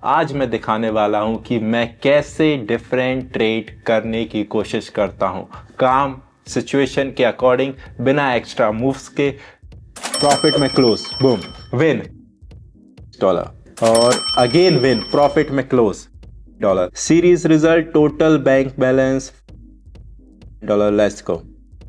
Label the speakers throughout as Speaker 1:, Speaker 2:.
Speaker 1: आज मैं दिखाने वाला हूं कि मैं कैसे डिफरेंट ट्रेड करने की कोशिश करता हूं, काम सिचुएशन के अकॉर्डिंग, बिना एक्स्ट्रा मूव्स के। प्रॉफिट में क्लोज, बूम, विन डॉलर और अगेन विन, प्रॉफिट में close dollar. Series result, total bank balance dollar. Let's go.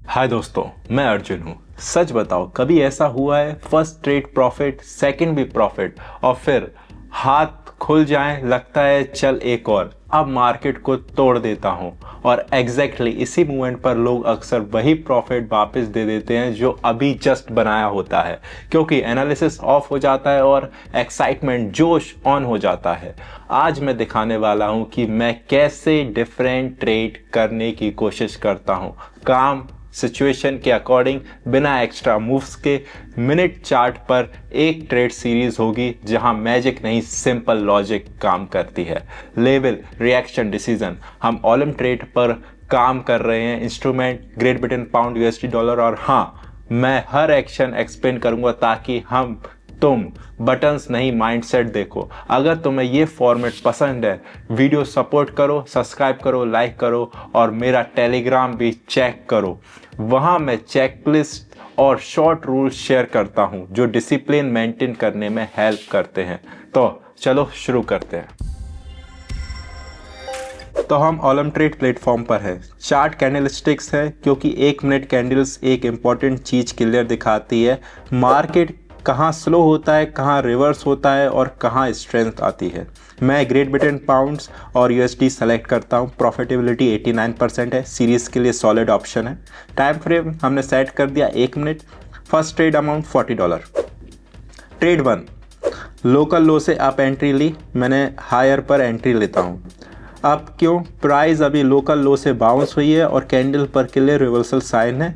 Speaker 1: Hi दोस्तों, मैं अर्जुन हूं। सच बताओ, कभी ऐसा हुआ है फर्स्ट ट्रेड प्रॉफिट, सेकंड भी प्रॉफिट और फिर हाथ खुल जाए, लगता है चल एक और, अब मार्केट को तोड़ देता हूं, और एग्जैक्टली इसी मूवमेंट पर लोग अक्सर वही प्रॉफिट वापस दे देते हैं जो अभी जस्ट बनाया होता है, क्योंकि एनालिसिस ऑफ हो जाता है और एक्साइटमेंट, जोश ऑन हो जाता है। आज मैं दिखाने वाला हूं कि मैं कैसे डिफरेंट ट्रेड करने की कोशिश करता हूं, काम सिचुएशन के अकॉर्डिंग, बिना एक्स्ट्रा मूव्स के। मिनट चार्ट पर एक ट्रेड सीरीज होगी जहां मैजिक नहीं, सिंपल लॉजिक काम करती है। Level, reaction, decision. हम ऑलम ट्रेड पर काम कर रहे हैं, instrument great Britain pound USD dollar. और हाँ, मैं हर एक्शन एक्सप्लेन करूंगा ताकि तुम बटन्स नहीं माइंडसेट देखो। अगर तुम्हें ये फॉर्मेट पसंद है, वीडियो सपोर्ट करो, सब्सक्राइब करो, लाइक करो और मेरा टेलीग्राम भी चेक करो। वहां मैं चेकलिस्ट और शॉर्ट रूल्स शेयर करता हूं जो डिसिप्लिन मेंटेन करने में हेल्प करते हैं। तो चलो शुरू करते हैं। तो हम ऑलम ट्रेड प्लेटफॉर्म पर है। चार्ट कैंडलस्टिक्स है क्योंकि 1 मिनट कैंडल्स एक इंपॉर्टेंट चीज क्लियर दिखाती है, मार्केट कहाँ स्लो होता है, कहाँ रिवर्स होता है और कहाँ स्ट्रेंथ आती है। मैं ग्रेट ब्रिटेन पाउंड्स और यूएसडी सेलेक्ट करता हूँ। प्रॉफिटेबिलिटी 89% है, सीरीज के लिए सॉलिड ऑप्शन है। टाइम फ्रेम हमने सेट कर दिया 1 minute. First trade amount $40। Trade 1, local low से आप एंट्री ली, मैंने हायर पर एंट्री लेता हूँ। अब क्यों? प्राइस अभी लोकल लो से बाउंस हुई है और कैंडल पर क्लियर रिवर्सल साइन है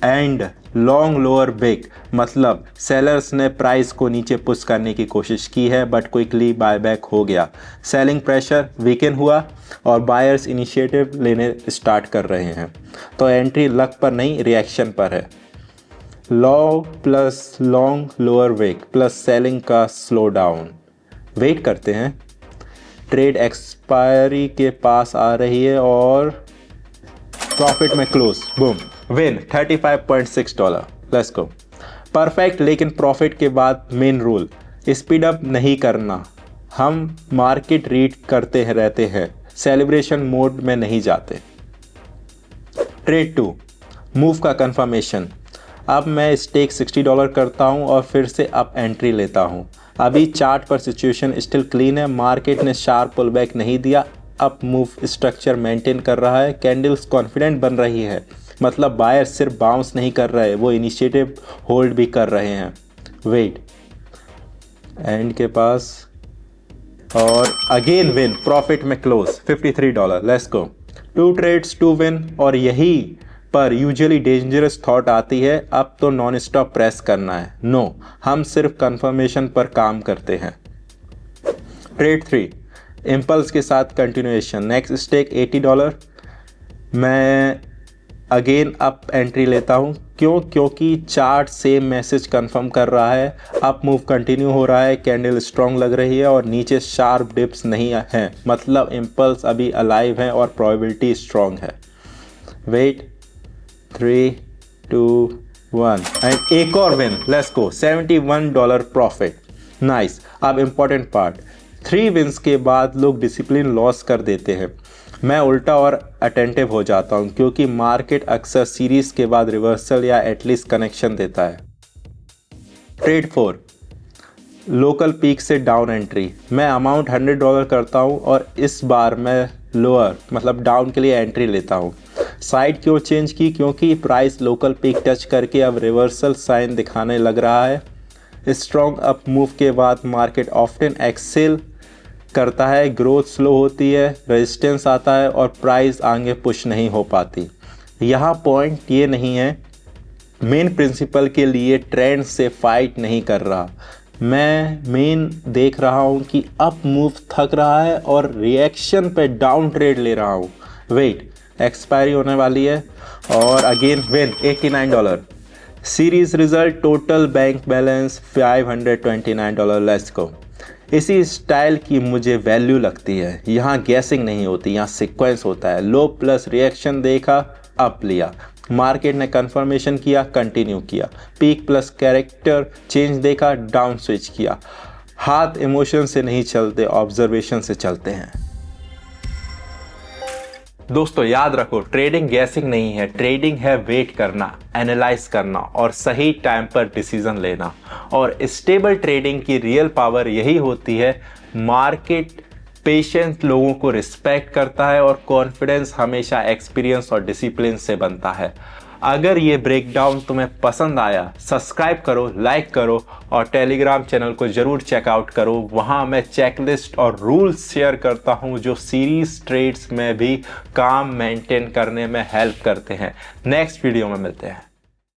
Speaker 1: एंड लॉन्ग लोअर बेक, मतलब सेलर्स ने प्राइस को नीचे पुश करने की कोशिश की है बट क्विकली बायबैक हो गया। सेलिंग प्रेशर वीकन हुआ और बायर्स इनिशिएटिव लेने स्टार्ट कर रहे हैं। तो एंट्री लक पर नहीं, रिएक्शन पर है। Low plus long lower back plus selling का स्लो डाउन। वेट करते हैं। ट्रेड एक्सपायरी के पास आ रही है और प्रॉफिट में close, boom, win $35.6। Let's go. Perfect, लेकिन प्रॉफिट के बाद मेन रूल, स्पीड अप नहीं करना। हम मार्केट रीड करते रहते हैं, सेलिब्रेशन मोड में नहीं जाते। ट्रेड 2, मूव का कंफर्मेशन। अब मैं स्टेक $60 करता हूं और फिर से अप एंट्री लेता हूं। अभी चार्ट पर सिचुएशन स्टिल क्लीन है, मार्केट ने शार्प पुल बैक नहीं दिया, अप मूव स्ट्रक्चर मेंटेन कर रहा है, कैंडल्स कॉन्फिडेंट बन रही है, मतलब बायर सिर्फ बाउंस नहीं कर रहे, वो इनिशिएटिव होल्ड भी कर रहे हैं। वेट, एंड के पास और अगेन विन, प्रॉफिट में close $53। Let's go. 2 trades 2 win. और यही पर यूजुअली डेंजरस थॉट आती है, अब तो नॉन स्टॉप प्रेस करना है। नो, हम सिर्फ कंफर्मेशन पर काम करते हैं। ट्रेड 3, इम्पल्स के साथ कंटिन्यूएशन। Next stake $80। मैं अगेन अप एंट्री लेता हूं। क्यों? क्योंकि चार्ट सेम मैसेज कंफर्म कर रहा है, अप मूव कंटिन्यू हो रहा है, कैंडल स्ट्रॉन्ग लग रही है और नीचे शार्प डिप्स नहीं हैं, मतलब इम्पल्स अभी अलाइव है और प्रोबेबिलिटी स्ट्रॉन्ग है। वेट, 3, 2, 1 एंड एक और win. Let's go. $71 profit. Nice. अब इंपॉर्टेंट पार्ट, 3 विंस के बाद लोग डिसिप्लिन लॉस कर देते हैं। मैं उल्टा और अटेंटिव हो जाता हूं क्योंकि मार्केट अक्सर सीरीज के बाद रिवर्सल या एटलीस्ट कनेक्शन देता है। ट्रेड 4, लोकल पीक से डाउन एंट्री। मैं अमाउंट $100 करता हूं और इस बार मैं लोअर, मतलब डाउन के लिए एंट्री लेता हूं। साइड क्यों चेंज की? क्योंकि प्राइस लोकल पीक टच करके अब रिवर्सल साइन दिखाने लग रहा है। स्ट्रॉन्ग अप मूव के बाद मार्केट ऑफ्टन एक्सेल करता है, ग्रोथ स्लो होती है, रेजिस्टेंस आता है और प्राइस आगे पुश नहीं हो पाती। यहाँ पॉइंट ये नहीं है, मेन प्रिंसिपल के लिए ट्रेंड से फाइट नहीं कर रहा, मैं मेन देख रहा हूँ कि अप मूव थक रहा है और रिएक्शन पे डाउन ट्रेड ले रहा हूँ। वेट, एक्सपायरी होने वाली है और again win $89। Series result, total bank balance $529। Let's go. इसी स्टाइल की मुझे वैल्यू लगती है। यहाँ गैसिंग नहीं होती, यहाँ सीक्वेंस होता है। लो प्लस रिएक्शन देखा, अप लिया, मार्केट ने कंफर्मेशन किया, कंटिन्यू किया। पीक प्लस कैरेक्टर चेंज देखा, डाउन स्विच किया। हाथ इमोशन से नहीं चलते, ऑब्जर्वेशन से चलते हैं। दोस्तों याद रखो, ट्रेडिंग गैसिंग नहीं है, ट्रेडिंग है वेट करना, एनालाइज करना और सही टाइम पर डिसीजन लेना। और स्टेबल ट्रेडिंग की रियल पावर यही होती है, मार्केट पेशेंस लोगों को रिस्पेक्ट करता है और कॉन्फिडेंस हमेशा एक्सपीरियंस और डिसिप्लिन से बनता है। अगर ये ब्रेकडाउन तुम्हें पसंद आया, सब्सक्राइब करो, लाइक करो और टेलीग्राम चैनल को ज़रूर चेकआउट करो। वहाँ मैं चेकलिस्ट और रूल्स शेयर करता हूँ जो सीरीज ट्रेड्स में भी काम मेंटेन करने में हेल्प करते हैं। नेक्स्ट वीडियो में मिलते हैं।